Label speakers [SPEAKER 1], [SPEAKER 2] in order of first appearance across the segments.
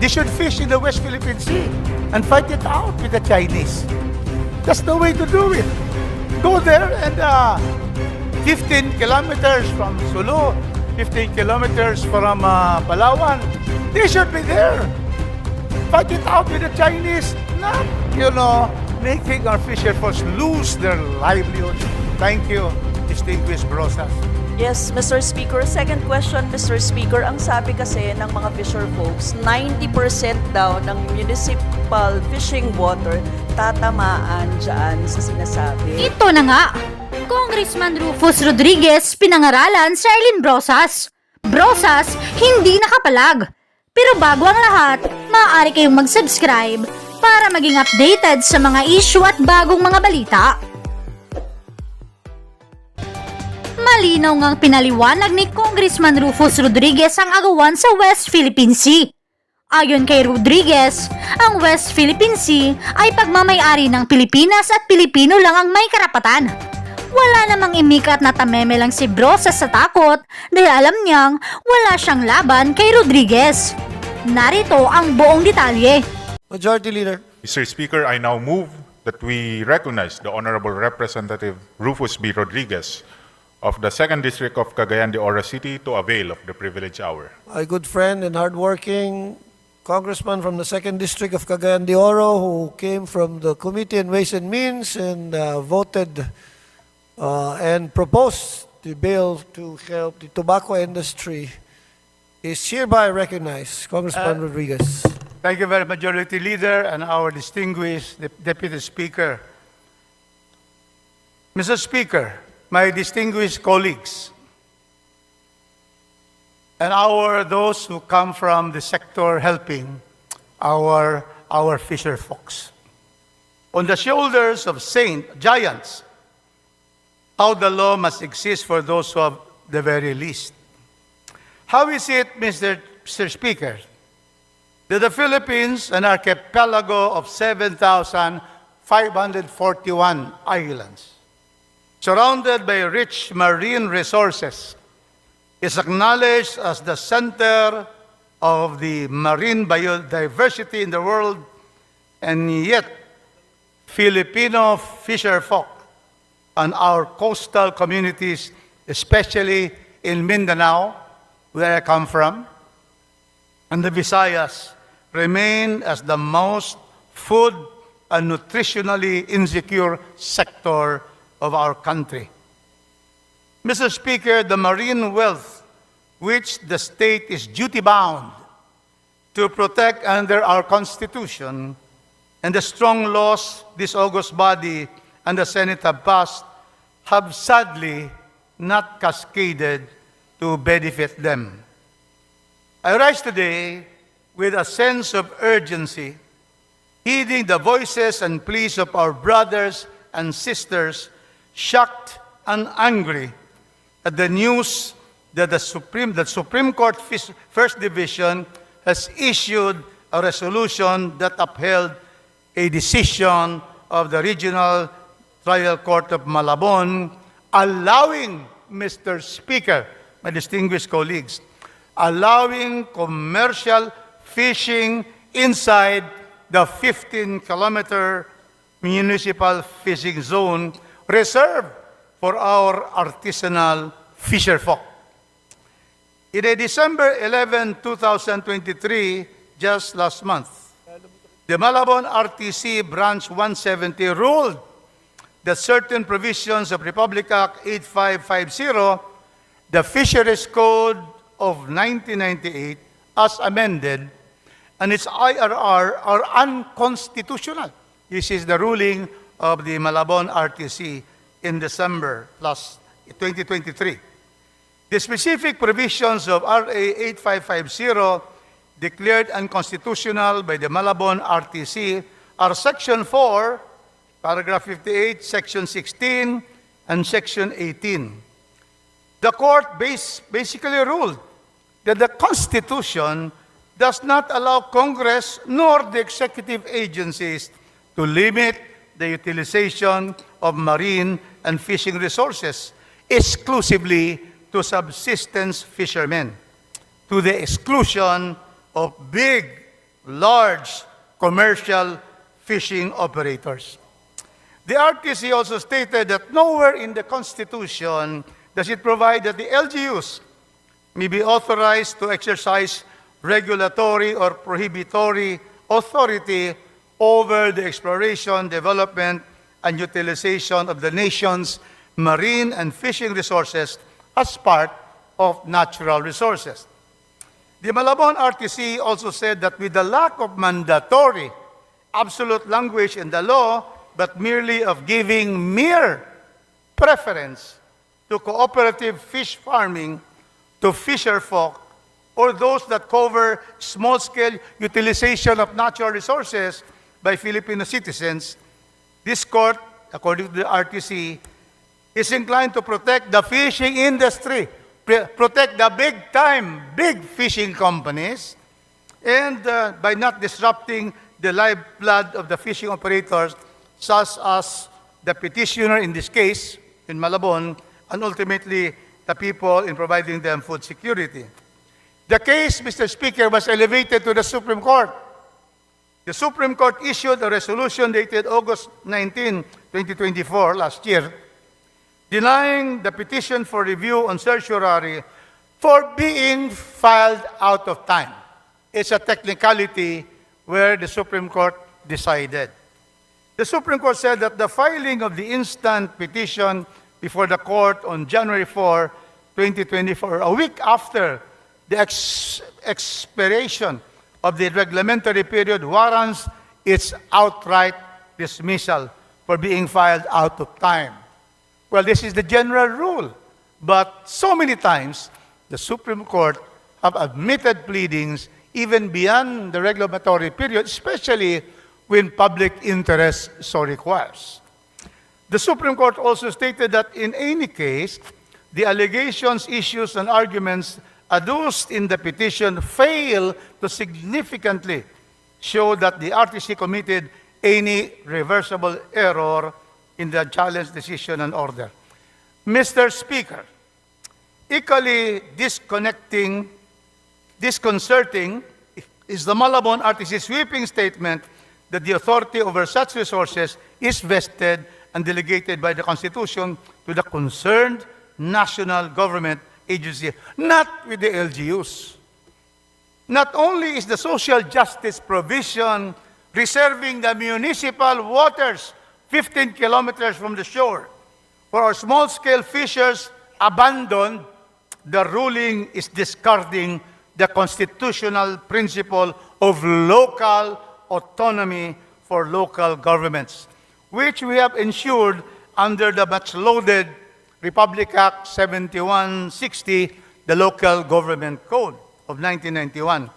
[SPEAKER 1] They should fish in the West Philippine Sea and fight it out with the Chinese. That's the way to do it. Go there and 15 kilometers from Sulu, 15 kilometers from Palawan, they should be there. Fight it out with the Chinese, not, making our fisher folks lose their livelihood. Thank you, distinguished Brosas.
[SPEAKER 2] Yes, Mr. Speaker. Second question, Mr. Speaker. Ang sabi kasi ng mga fisher folks, 90% daw ng municipal fishing water tatamaan dyan sa sinasabi.
[SPEAKER 3] Ito na nga, Congressman Rufus Rodriguez pinangaralan sa Arlene Brosas. Brosas, hindi nakapalag. Pero bago ang lahat, maaari kayong mag-subscribe para maging updated sa mga issue at bagong mga balita. Malinaw ngang pinaliwanag ni Congressman Rufus Rodriguez ang agawan sa West Philippine Sea. Ayon kay Rodriguez, ang West Philippine Sea ay pagmamay-ari ng Pilipinas at Pilipino lang ang may karapatan. Wala namang imikat na Natamemem lang si Brosas sa takot dahil alam niyang wala siyang laban kay Rodriguez. Narito ang buong detalye.
[SPEAKER 4] Majority Leader.
[SPEAKER 5] Mr. Speaker, I now move that we recognize the Honorable Representative Rufus B. Rodriguez of the 2nd District of Cagayan de Oro City to avail of the privilege hour.
[SPEAKER 4] My good friend and hardworking congressman from the 2nd District of Cagayan de Oro who came from the Committee on Ways and Means and voted and proposed the bill to help the tobacco industry is hereby recognized. Congressman Rodriguez.
[SPEAKER 1] Thank you very much, Majority Leader and our distinguished Deputy Speaker. Mr. Speaker, my distinguished colleagues, and those who come from the sector helping our fisher folks. On the shoulders of giants, how the law must exist for those who have the very least. How is it, Mr. Speaker, that the Philippines, an archipelago of 7,541 islands, surrounded by rich marine resources, is acknowledged as the center of the marine biodiversity in the world, and yet Filipino fisherfolk and our coastal communities, especially in Mindanao, where I come from, and the Visayas, remain as the most food and nutritionally insecure sector of our country. Mr. Speaker, the marine wealth which the state is duty-bound to protect under our Constitution and the strong laws this august body and the Senate have passed have sadly not cascaded to benefit them. I rise today with a sense of urgency, heeding the voices and pleas of our brothers and sisters shocked and angry at the news that the Supreme Court First Division has issued a resolution that upheld a decision of the Regional Trial Court of Malabon, allowing, Mr. Speaker, my distinguished colleagues, allowing commercial fishing inside the 15-kilometer municipal fishing zone reserved for our artisanal fisherfolk. In a December 11, 2023, just last month, the Malabon RTC Branch 170 ruled that certain provisions of Republic Act 8550, the Fisheries Code of 1998, as amended, and its IRR are unconstitutional. This is the ruling of the Malabon RTC in December 2023. The specific provisions of RA 8550 declared unconstitutional by the Malabon RTC are Section 4, Paragraph 58, Section 16, and Section 18. The court basically ruled that the Constitution does not allow Congress nor the executive agencies to limit the utilization of marine and fishing resources exclusively to subsistence fishermen, to the exclusion of big large commercial fishing operators. The RTC also stated that nowhere in the Constitution does it provide that the LGUs may be authorized to exercise regulatory or prohibitory authority over the exploration, development, and utilization of the nation's marine and fishing resources as part of natural resources. The Malabon RTC also said that with the lack of mandatory absolute language in the law, but merely of giving mere preference to cooperative fish farming to fisher folk or those that cover small-scale utilization of natural resources by Filipino citizens, this court, according to the RTC, is inclined to protect the fishing industry, protect the big fishing companies, and by not disrupting the lifeblood of the fishing operators, such as the petitioner in this case, in Malabon, and ultimately the people in providing them food security. The case, Mr. Speaker, was elevated to the Supreme Court. The Supreme Court issued a resolution dated August 19, 2024, last year, denying the petition for review on certiorari for being filed out of time. It's a technicality where the Supreme Court decided. The Supreme Court said that the filing of the instant petition before the court on January 4, 2024, a week after the expiration of the reglementary period, warrants its outright dismissal for being filed out of time. Well, this is the general rule, but so many times the Supreme Court have admitted pleadings even beyond the regulatory period, especially when public interest so requires. The Supreme Court also stated that in any case, the allegations, issues, and arguments adduced in the petition fail to significantly show that the RTC committed any reversible error in the challenge decision and order. Mr. Speaker, equally disconcerting is the Malabon RTC sweeping statement that the authority over such resources is vested and delegated by the Constitution to the concerned national government agency, not with the LGUs. Not only is the social justice provision reserving the municipal waters 15 kilometers from the shore for our small-scale fishers abandoned, the ruling is discarding the constitutional principle of local autonomy for local governments, which we have ensured under the much-lauded Republic Act 7160, the Local Government Code of 1991,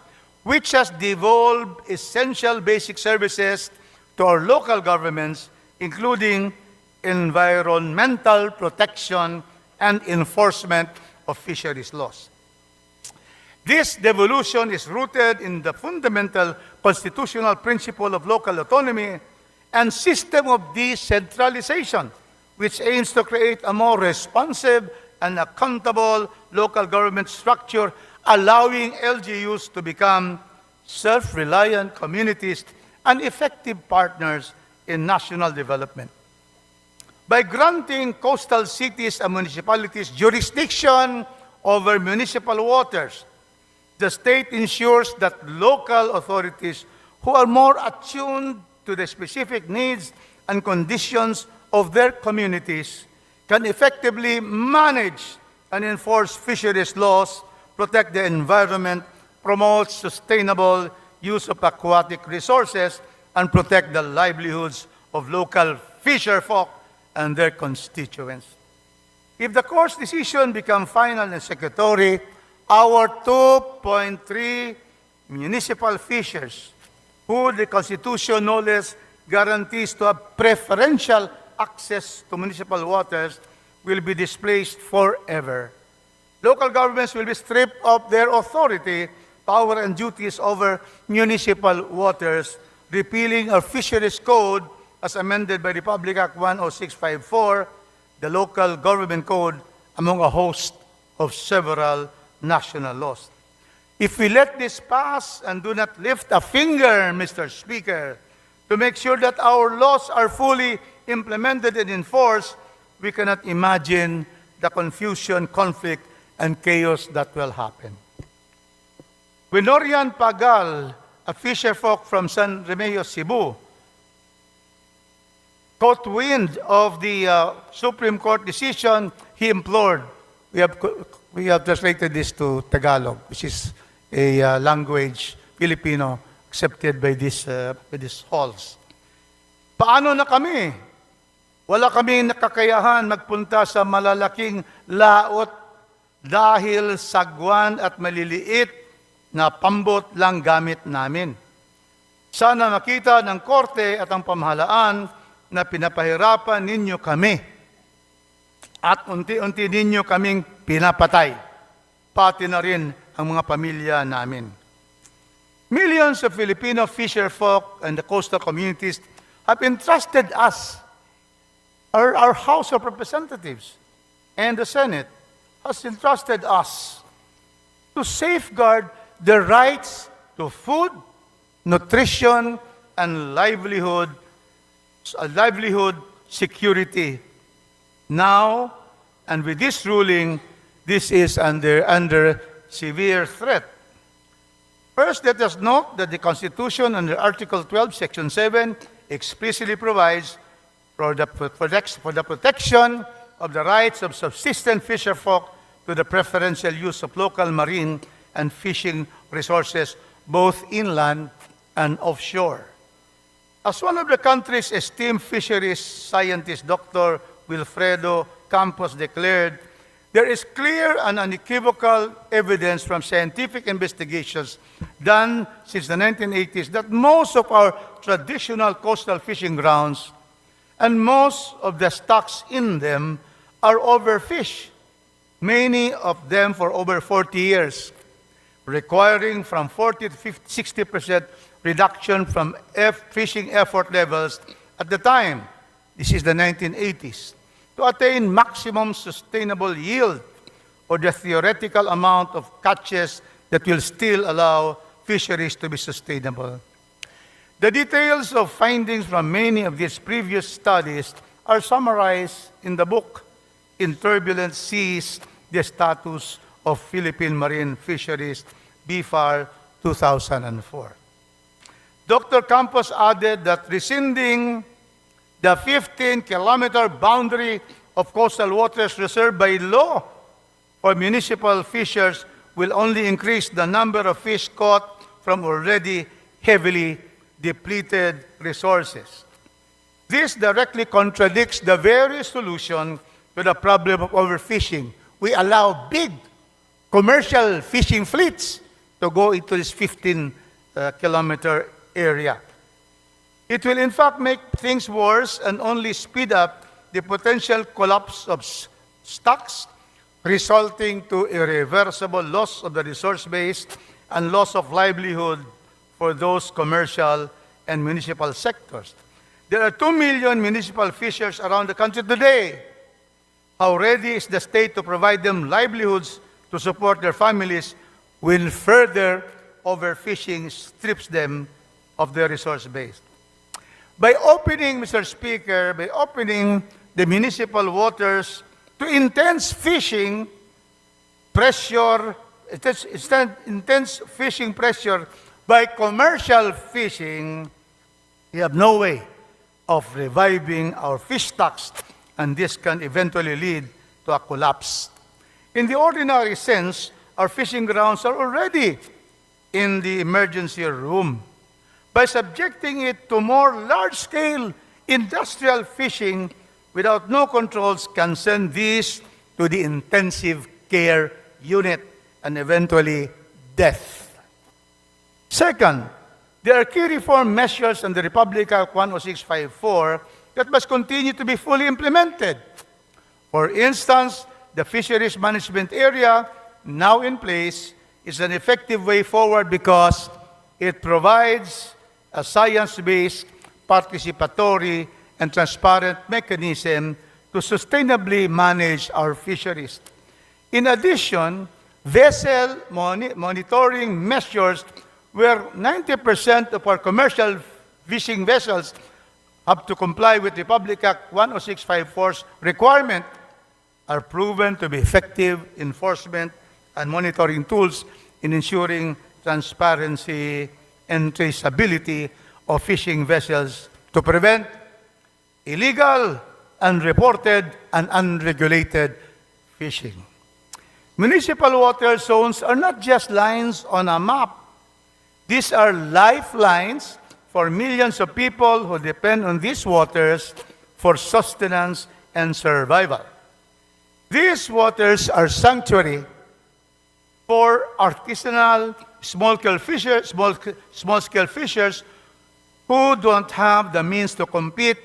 [SPEAKER 1] which has devolved essential basic services to our local governments, including environmental protection and enforcement of fisheries laws. This devolution is rooted in the fundamental constitutional principle of local autonomy and system of decentralization, which aims to create a more responsive and accountable local government structure, allowing LGUs to become self-reliant communities and effective partners in national development. By granting coastal cities and municipalities jurisdiction over municipal waters, the state ensures that local authorities who are more attuned to the specific needs and conditions of their communities can effectively manage and enforce fisheries laws, protect the environment, promote sustainable use of aquatic resources, and protect the livelihoods of local fisher folk and their constituents. If the court's decision becomes final and executory, our 2.3 municipal fishers, who the Constitution no less guarantees to have preferential access to municipal waters, will be displaced forever. Local governments will be stripped of their authority, power, and duties over municipal waters, repealing our fisheries code as amended by Republic Act 10654, the Local Government Code, among a host of several national laws. If we let this pass and do not lift a finger, Mr. Speaker, to make sure that our laws are fully implemented and enforced, we cannot imagine the confusion, conflict, and chaos that will happen. When Norian Pagal, a fisherfolk from San Remeo, Cebu, caught wind of the Supreme Court decision, he implored. We have translated this to Tagalog, which is a language Filipino accepted by these halls. Paano na kami? Wala kaming nakakayahan magpunta sa malalaking laot dahil sagwan at maliliit na pambot lang gamit namin. Sana makita ng korte at ang pamahalaan na pinapahirapan ninyo kami at unti-unti ninyo kaming pinapatay, pati na rin ang mga pamilya namin. Millions of Filipino fisher folk and the coastal communities have entrusted us, our House of Representatives and the Senate has entrusted us to safeguard the rights to food, nutrition, and livelihood security. Now, and with this ruling, this is under severe threat. First, let us note that the Constitution under Article 12, Section 7, explicitly provides for the protection of the rights of subsistent fisherfolk to the preferential use of local marine and fishing resources, both inland and offshore. As one of the country's esteemed fisheries scientists, Dr. Wilfredo Campos, declared, there is clear and unequivocal evidence from scientific investigations done since the 1980s that most of our traditional coastal fishing grounds and most of the stocks in them are overfished, many of them for over 40 years, requiring from 40 to 60% reduction from fishing effort levels at the time, this is the 1980s, to attain maximum sustainable yield or the theoretical amount of catches that will still allow fisheries to be sustainable. The details of findings from many of these previous studies are summarized in the book, In Turbulent Seas, the Status of Philippine Marine Fisheries, BFAR 2004. Dr. Campos added that rescinding the 15-kilometer boundary of coastal waters reserved by law for municipal fishers will only increase the number of fish caught from already heavily depleted resources. This directly contradicts the very solution to the problem of overfishing. We allow big commercial fishing fleets to go into this 15-kilometer area. It will in fact make things worse and only speed up the potential collapse of stocks, resulting to irreversible loss of the resource base and loss of livelihood for those commercial and municipal sectors. There are 2 million municipal fishers around the country today. How ready is the state to provide them livelihoods to support their families when further overfishing strips them of their resource base? By opening, Mr. Speaker, by opening the municipal waters to intense fishing pressure by commercial fishing, we have no way of reviving our fish stocks, and this can eventually lead to a collapse. In the ordinary sense, our fishing grounds are already in the emergency room. By subjecting it to more large-scale industrial fishing without no controls can send these to the intensive care unit and eventually death. Second, there are key reform measures under Republic Act 10654 that must continue to be fully implemented. For instance, the fisheries management area now in place is an effective way forward because it provides a science-based, participatory, and transparent mechanism to sustainably manage our fisheries. In addition, vessel monitoring measures where 90% of our commercial fishing vessels have to comply with Republic Act 10654's requirement are proven to be effective enforcement and monitoring tools in ensuring transparency and traceability of fishing vessels to prevent illegal, unreported, and unregulated fishing. Municipal water zones are not just lines on a map. These are lifelines for millions of people who depend on these waters for sustenance and survival. These waters are sanctuary for artisanal small-scale fishers who don't have the means to compete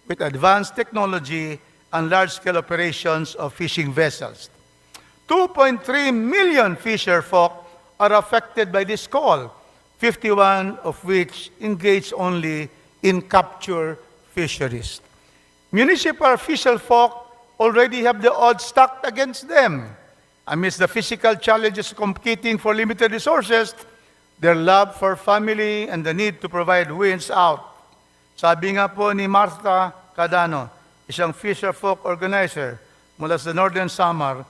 [SPEAKER 1] with advanced technology and large-scale operations of fishing vessels. 2.3 million fisher folk are affected by this call, 51 of which engage only in capture fisheries. Municipal fisher folk already have the odds stacked against them. Amidst the physical challenges of competing for limited resources, their love for family and the need to provide wins out. Sabi nga po ni Martha Cadano, isang fisher folk organizer mula sa Northern Samar,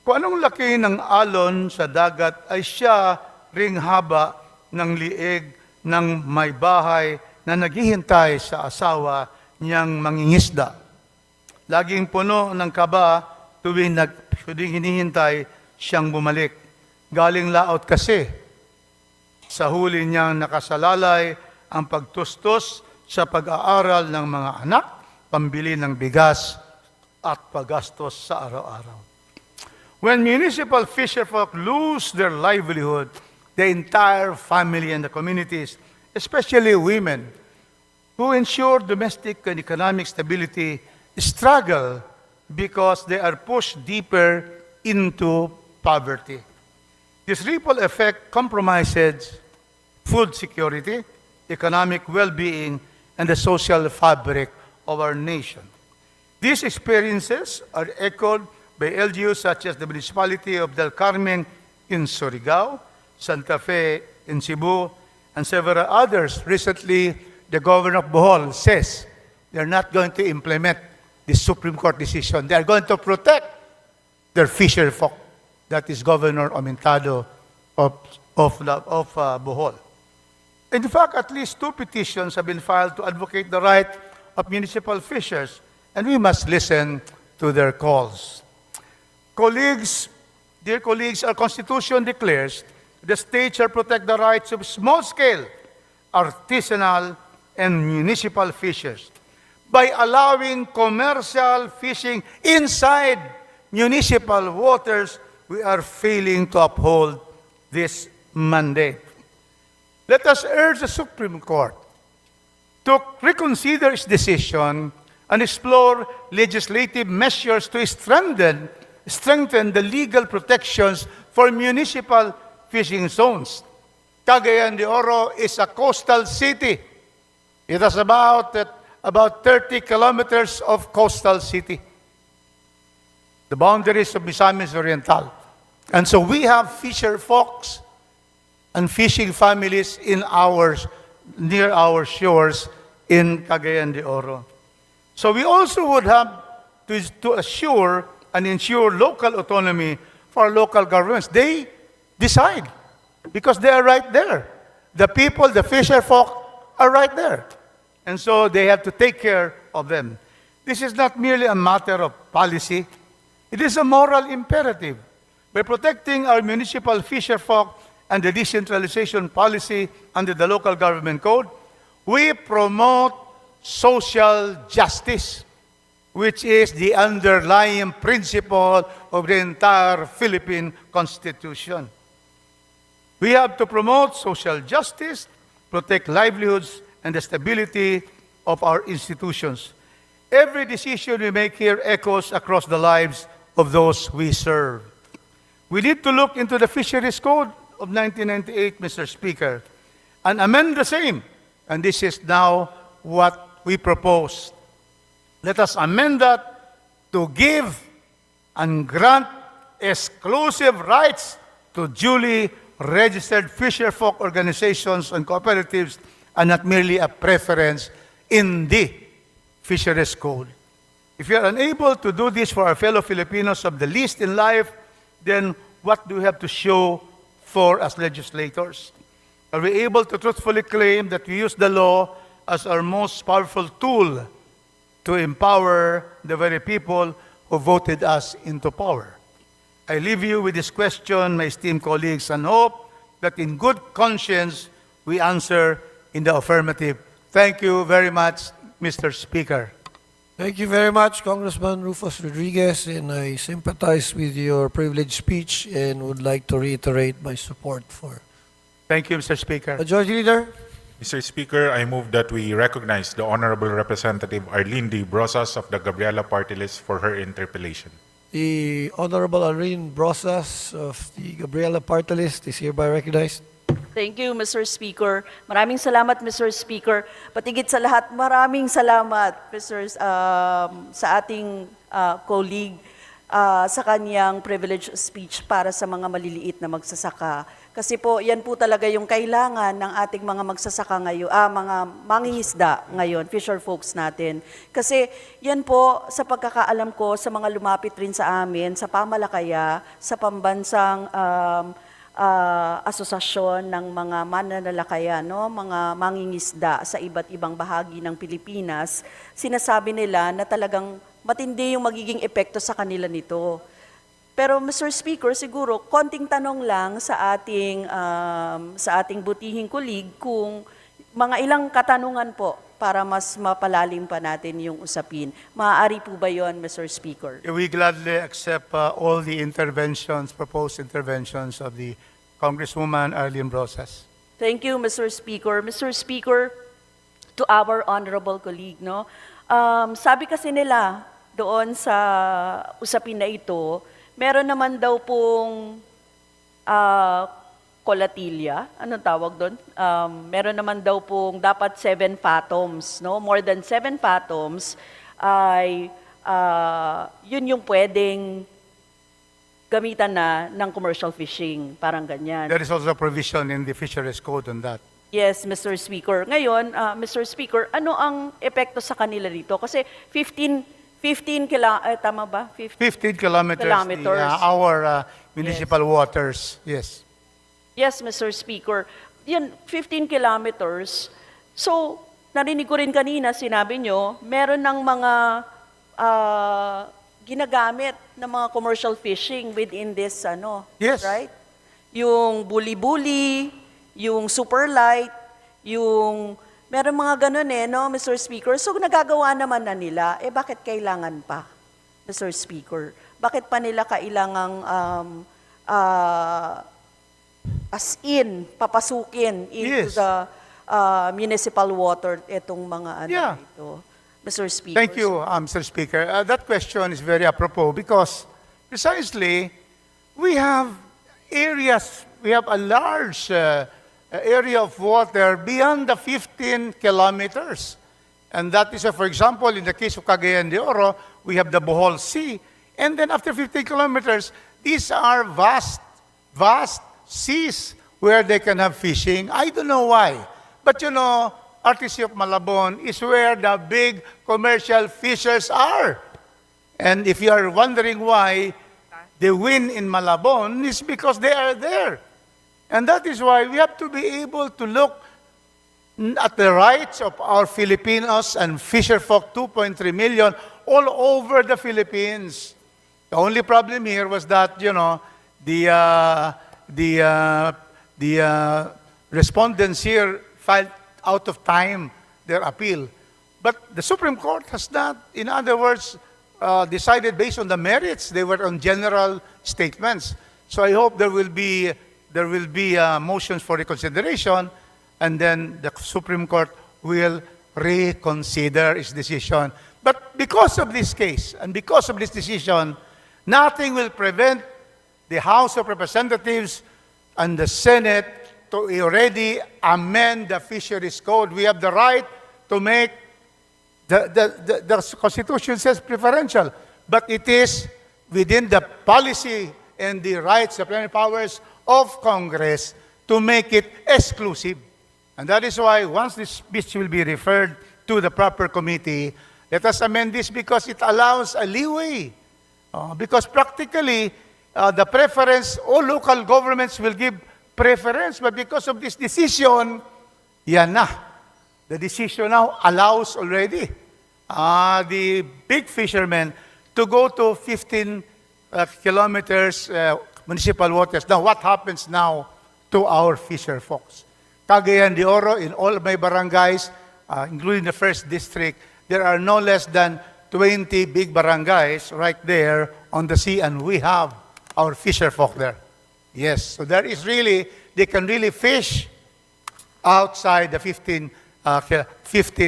[SPEAKER 1] kung anong laki ng alon sa dagat ay siya ring haba ng liig ng may bahay na naghihintay sa asawa niyang mangingisda. Laging puno ng kaba tuwing hinihintay siyang bumalik. Galing laot kasi. Sa huli niyang nakasalalay ang pagtustos sa pag-aaral ng mga anak, pambili ng bigas at paggastos sa araw-araw. When municipal fisherfolk lose their livelihood, the entire family and the communities, especially women, who ensure domestic and economic stability, struggle because they are pushed deeper into poverty. This ripple effect compromises food security, economic well-being, and the social fabric of our nation. These experiences are echoed by LGUs such as the municipality of Del Carmen in Surigao, Santa Fe in Cebu, and several others. Recently, the governor of Bohol says they're not going to implement the Supreme Court decision. They are going to protect their fisher folk. That is Governor Omintado of Bohol. In fact, at least 2 petitions have been filed to advocate the right of municipal fishers, and we must listen to their calls. Dear colleagues, our Constitution declares the state shall protect the rights of small-scale, artisanal, and municipal fishers by allowing commercial fishing inside municipal waters. We are failing to uphold this mandate. Let us urge the Supreme Court to reconsider its decision and explore legislative measures to strengthen the legal protections for municipal fishing zones. Cagayan de Oro is a coastal city. It has about 30 kilometers of coastal city, the boundaries of Misamis Oriental. And so we have fisher folks and fishing families near our shores in Cagayan de Oro. So we also would have to assure and ensure local autonomy for local governments. They decide because they are right there. The people, the fisher folk are right there. And so they have to take care of them. This is not merely a matter of policy. It is a moral imperative. By protecting our municipal fisher folk and the decentralization policy under the local government code, we promote social justice, which is the underlying principle of the entire Philippine Constitution. We have to promote social justice, protect livelihoods, and the stability of our institutions. Every decision we make here echoes across the lives of those we serve. We need to look into the Fisheries Code of 1998, Mr. Speaker, and amend the same. And this is now what we propose. Let us amend that to give and grant exclusive rights to duly registered fisherfolk organizations and cooperatives and not merely a preference in the fisheries code. If you are unable to do this for our fellow Filipinos of the least in life, then what do we have to show for as legislators? Are we able to truthfully claim that we use the law as our most powerful tool to empower the very people who voted us into power? I leave you with this question, my esteemed colleagues, and hope that in good conscience we answer in the affirmative. Thank you very much, Mr. Speaker.
[SPEAKER 4] Thank you very much, Congressman Rufus Rodriguez, and I sympathize with your privileged speech and would like to reiterate my support for.
[SPEAKER 1] Thank you, Mr. Speaker.
[SPEAKER 4] Majority Leader?
[SPEAKER 5] Mr. Speaker, I move that we recognize the Honorable Representative Arlene D. Brosas of the Gabriela Party List for her interpellation.
[SPEAKER 4] The Honorable Arlene Brosas of the Gabriela Party List is hereby recognized.
[SPEAKER 2] Thank you, Mr. Speaker. Maraming salamat, Mr. Speaker. Patigit sa lahat, maraming salamat, sa ating colleague sa kanyang privileged speech para sa mga maliliit na magsasaka. Kasi po, yan po talaga yung kailangan ng ating mga magsasaka ngayon, mga mangingisda ngayon, fisher folks natin. Kasi yan po, sa pagkakaalam ko, sa mga lumapit rin sa amin, sa pamalakaya, sa pambansang asosasyon ng mga mananalakaya, no? Mga mangingisda sa iba't ibang bahagi ng Pilipinas, sinasabi nila na talagang matindi yung magiging epekto sa kanila nito. Pero Mr. Speaker, siguro konting tanong lang sa ating butihing kulig kung mga ilang katanungan po para mas mapalalim pa natin yung usapin. Maaari po ba yon, Mr. Speaker?
[SPEAKER 1] We gladly accept all the interventions, proposed interventions of the Congresswoman Arlene Brosas.
[SPEAKER 2] Thank you, Mr. Speaker. Mr. Speaker, to our honorable colleague, no? Sabi kasi nila doon sa usapin na ito, meron naman daw pong kolatilya, anong tawag doon? Meron naman daw pong dapat 7 fathoms, no? More than 7 fathoms ay yun yung pwedeng gamitan na ng commercial fishing, parang ganyan.
[SPEAKER 1] There is also a provision in the Fisheries Code on that.
[SPEAKER 2] Yes, Mr. Speaker. Ngayon, Mr. Speaker, ano ang epekto sa kanila dito? Kasi 15 tama ba?
[SPEAKER 1] 15 kilometers, our municipal waters, yes.
[SPEAKER 2] Yes, Mr. Speaker. Yan, 15 kilometers. So, narinig ko rin kanina, sinabi nyo, meron ng mga ginagamit ng mga commercial fishing within this,
[SPEAKER 1] Yes.
[SPEAKER 2] right? Yung buli-buli, yung super light, yung meron mga ganun no, Mr. Speaker. So, nagagawa naman na nila, bakit kailangan pa, Mr. Speaker? Bakit pa nila kailangang as in, papasukin into
[SPEAKER 1] Yes.
[SPEAKER 2] the municipal water itong mga ito, Mr. Speaker?
[SPEAKER 1] Thank you, Mr. Speaker. That question is very apropos because precisely we have areas, we have a large area of water beyond the 15 kilometers. And that is, for example, in the case of Cagayan de Oro, we have the Bohol Sea. And then after 15 kilometers, these are vast seas where they can have fishing. I don't know why. But RTC of Malabon is where the big commercial fishers are. And if you are wondering why they win in Malabon, it's because they are there. And that is why we have to be able to look at the rights of our Filipinos and fisherfolk, 2.3 million, all over the Philippines. The only problem here was that, the respondents here filed out of time their appeal. But the Supreme Court has not, in other words, decided based on the merits. They were on general statements. So I hope there will be motions for reconsideration, and then the Supreme Court will reconsider its decision. But because of this case, and because of this decision, nothing will prevent the House of Representatives and the Senate to already amend the Fisheries Code. We have the right to make, the Constitution says preferential, but it is within the policy and the rights, the plenary powers of Congress to make it exclusive. And that is why once this bill will be referred to the proper committee, let us amend this because it allows a leeway. Because practically, the preference, all local governments will give preference, but because of this decision, yan na. The decision now allows already the big fishermen to go to 15 kilometers municipal waters. Now, what happens now to our fisher folks? Cagayan de Oro, in all my barangays, including the first district, there are no less than 20 big barangays right there on the sea, and we have our fisher folk there. Yes, so there is really, they can really fish outside the 15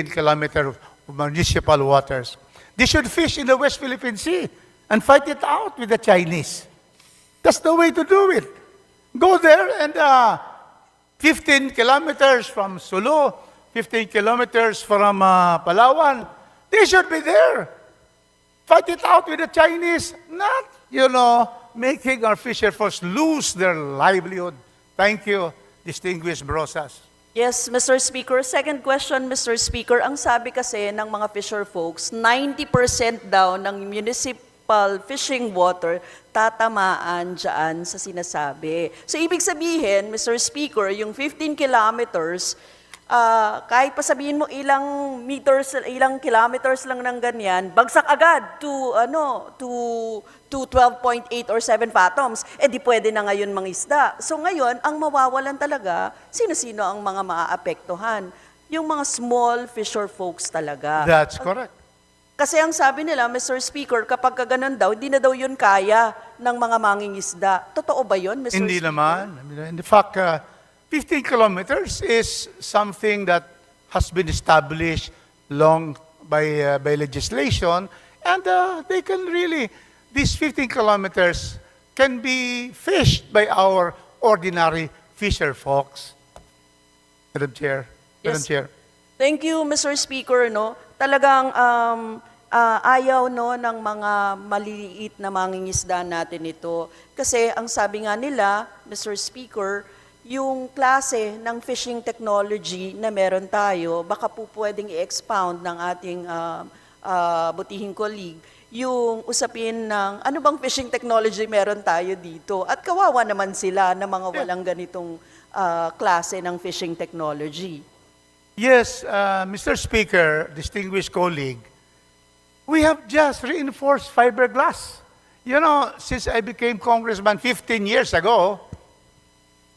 [SPEAKER 1] kilometer municipal waters. They should fish in the West Philippine Sea and fight it out with the Chinese. That's the way to do it. Go there and 15 kilometers from Sulu, 15 kilometers from Palawan, they should be there. Fight it out with the Chinese, not, making our fisher folks lose their livelihood. Thank you, distinguished Brosas.
[SPEAKER 2] Yes, Mr. Speaker. Second question, Mr. Speaker. Ang sabi kasi ng mga fisher folks, 90% daw ng municipal fishing water tatamaan dyan sa sinasabi. So, ibig sabihin, Mr. Speaker, yung 15 kilometers, kahit pa sabihin mo ilang meters, ilang kilometers lang ng ganyan, bagsak agad to 12.8 or 7 fathoms. Eh di pwede na ngayon mangisda. So ngayon, ang mawawalan talaga, sino-sino ang mga maaapektuhan? Yung mga small fisher folks talaga.
[SPEAKER 1] That's correct.
[SPEAKER 2] Kasi ang sabi nila, Mr. Speaker, kapag ganun daw, hindi na daw yun kaya ng mga mangingisda. Totoo ba yun, Mr.
[SPEAKER 1] Hindi
[SPEAKER 2] Speaker?
[SPEAKER 1] naman. In fact, 15 kilometers is something that has been established long by legislation, and they can really, these 15 kilometers can be fished by our ordinary fisher folks. Madam Chair. Madam
[SPEAKER 2] Yes.
[SPEAKER 1] Chair.
[SPEAKER 2] Thank you, Mr. Speaker. No? Talagang ayaw ng mga maliliit na mangingisda natin ito. Kasi ang sabi nga nila, Mr. Speaker, yung klase ng fishing technology na meron tayo, baka po pwedeng i-expound ng ating butihing colleague, yung usapin ng ano bang fishing technology meron tayo dito. At kawawa naman sila na mga walang ganitong klase ng fishing technology.
[SPEAKER 1] Yes, Mr. Speaker, distinguished colleague, we have just reinforced fiberglass. Since I became congressman 15 years ago,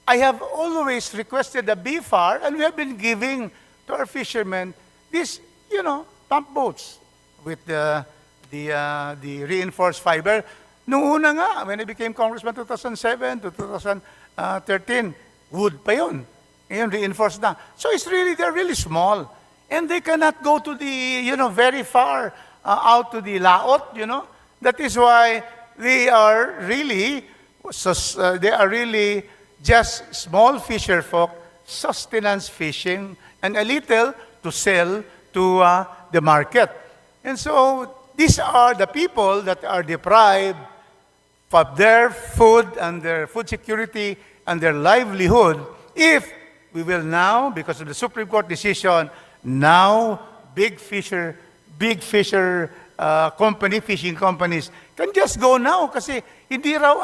[SPEAKER 1] I have always requested a BFAR, and we have been giving to our fishermen these, pump boats with the reinforced fiber. Noong una nga, when I became congressman 2007 to 2013, wood pa yun. Ngayon, reinforced na. So they're really small. And they cannot go to the, very far out to the laot, That is why they are really just small fisher folk, sustenance fishing, and a little to sell to the market. And so these are the people that are deprived of their food and their food security and their livelihood if we will now, because of the Supreme Court decision, now big fisher fishing companies can just go now kasi hindi raw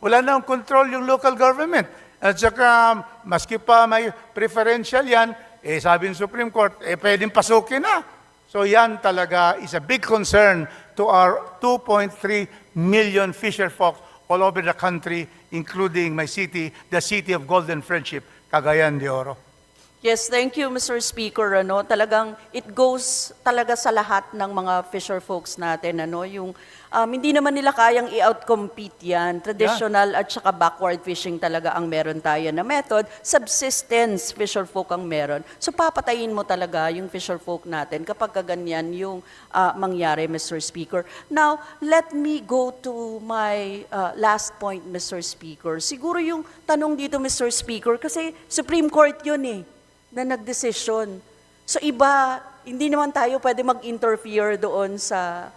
[SPEAKER 1] wala nang control yung local government. At saka, maski pa may preferential yan, sabi ng Supreme Court, pwedeng pasukin na. So yan talaga is a big concern to our 2.3 million fisher folks all over the country, including my city, the city of Golden Friendship, Cagayan de Oro.
[SPEAKER 2] Yes, thank you, Mr. Speaker. Talagang it goes talaga sa lahat ng mga fisher folks natin. Yung hindi naman nila kayang i-outcompete yan. Traditional at saka backward fishing talaga ang meron tayo na method. Subsistence fisher folk ang meron. So papatayin mo talaga yung fisher folk natin kapag ganyan yung mangyari, Mr. Speaker. Now, let me go to my last point, Mr. Speaker. Siguro yung tanong dito, Mr. Speaker, kasi Supreme Court yun na nagdesisyon. So iba, hindi naman tayo pwede mag-interfere doon sa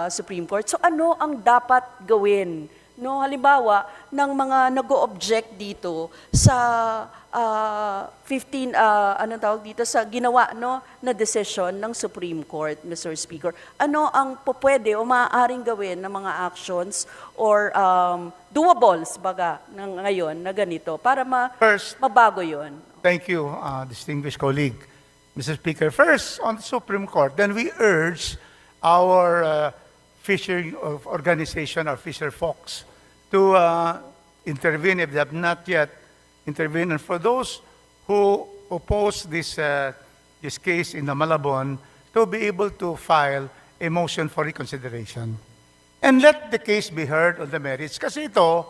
[SPEAKER 2] Supreme Court. So ano ang dapat gawin no, halimbawa, ng mga nag-o-object dito sa 15, anong tawag dito, sa ginawa no, na decision ng Supreme Court, Mr. Speaker. Ano ang pwede o maaaring gawin ng mga actions or doables, baga, ng ngayon na ganito para
[SPEAKER 1] First,
[SPEAKER 2] mabago yon?
[SPEAKER 1] thank you, distinguished colleague. Mr. Speaker, first, on the Supreme Court, then we urge our fishery organization, our fisher folks, to intervene if they have not yet intervened. And for those who oppose this case in the Malabon, to be able to file a motion for reconsideration. And let the case be heard on the merits. Kasi ito,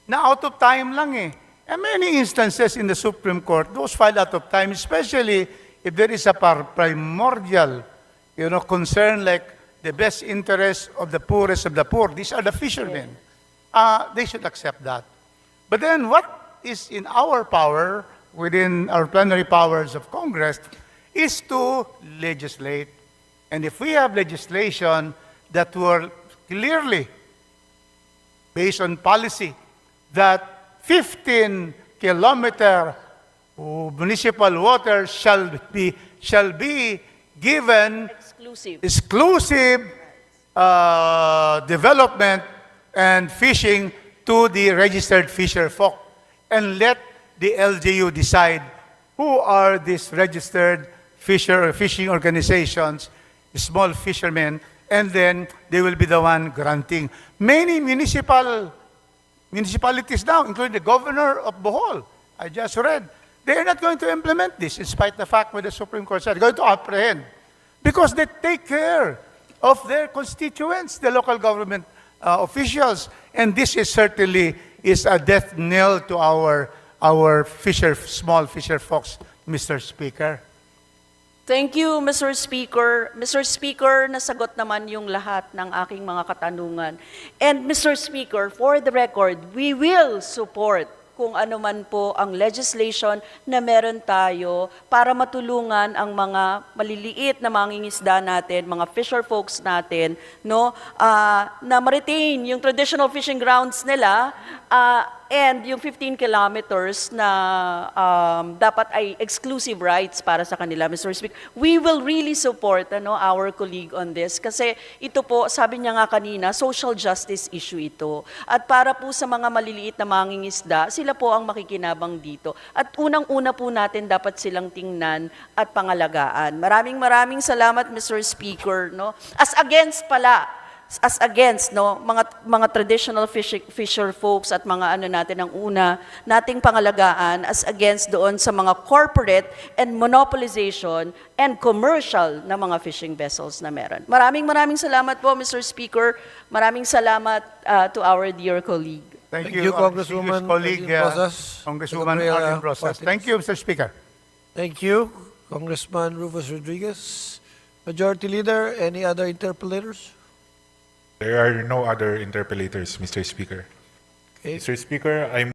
[SPEAKER 1] na out of time lang eh. And many instances in the Supreme Court, those filed out of time, especially if there is a primordial, concern like the best interest of the poorest of the poor. These are the fishermen. They should accept that. But then what is in our power, within our plenary powers of Congress, is to legislate. And if we have legislation that will clearly, based on policy, that 15-kilometer municipal water shall be given exclusive development and fishing to the registered fisher folk, and let the LGU decide who are these registered fishing organizations, small fishermen, and then they will be the one granting. Many municipalities now, including the governor of Bohol, I just read, they are not going to implement this, in spite of the fact that the Supreme Court said, going to apprehend, because they take care of their constituents, the local government officials, and this is certainly a death knell to our small fisher folks, Mr. Speaker.
[SPEAKER 2] Thank you, Mr. Speaker. Mr. Speaker, nasagot naman yung lahat ng aking mga katanungan. And Mr. Speaker, for the record, we will support kung ano man po ang legislation na meron tayo para matulungan ang mga maliliit na mangingisda natin, mga fisher folks natin, no, na ma-retain yung traditional fishing grounds nila and yung 15 kilometers na dapat ay exclusive rights para sa kanila, Mr. Speaker. We will really support our colleague on this kasi ito po, sabi niya nga kanina, social justice issue ito. At para po sa mga maliliit na mangingisda, sila po ang makikinabang dito. At unang-una po natin dapat silang tingnan at pangalagaan. Maraming salamat, Mr. Speaker. No? As against mga traditional fisher folks at mga natin ang una nating pangalagaan as against doon sa mga corporate and monopolization and commercial na mga fishing vessels na meron. Maraming salamat po, Mr. Speaker. Maraming salamat to our dear colleague.
[SPEAKER 1] Thank
[SPEAKER 4] Thank
[SPEAKER 1] you,
[SPEAKER 4] you, Congresswoman
[SPEAKER 1] colleague,
[SPEAKER 4] Brosas.
[SPEAKER 1] Congresswoman
[SPEAKER 4] Bûwáyà,
[SPEAKER 1] Brosas.
[SPEAKER 4] Party
[SPEAKER 1] Thank you, Mr. Speaker.
[SPEAKER 4] Thank you, Congressman Rufus Rodriguez. Majority Leader, any other interpellators?
[SPEAKER 5] There are no other interpellators, Mr. Speaker.
[SPEAKER 4] Okay.
[SPEAKER 5] Mr. Speaker, I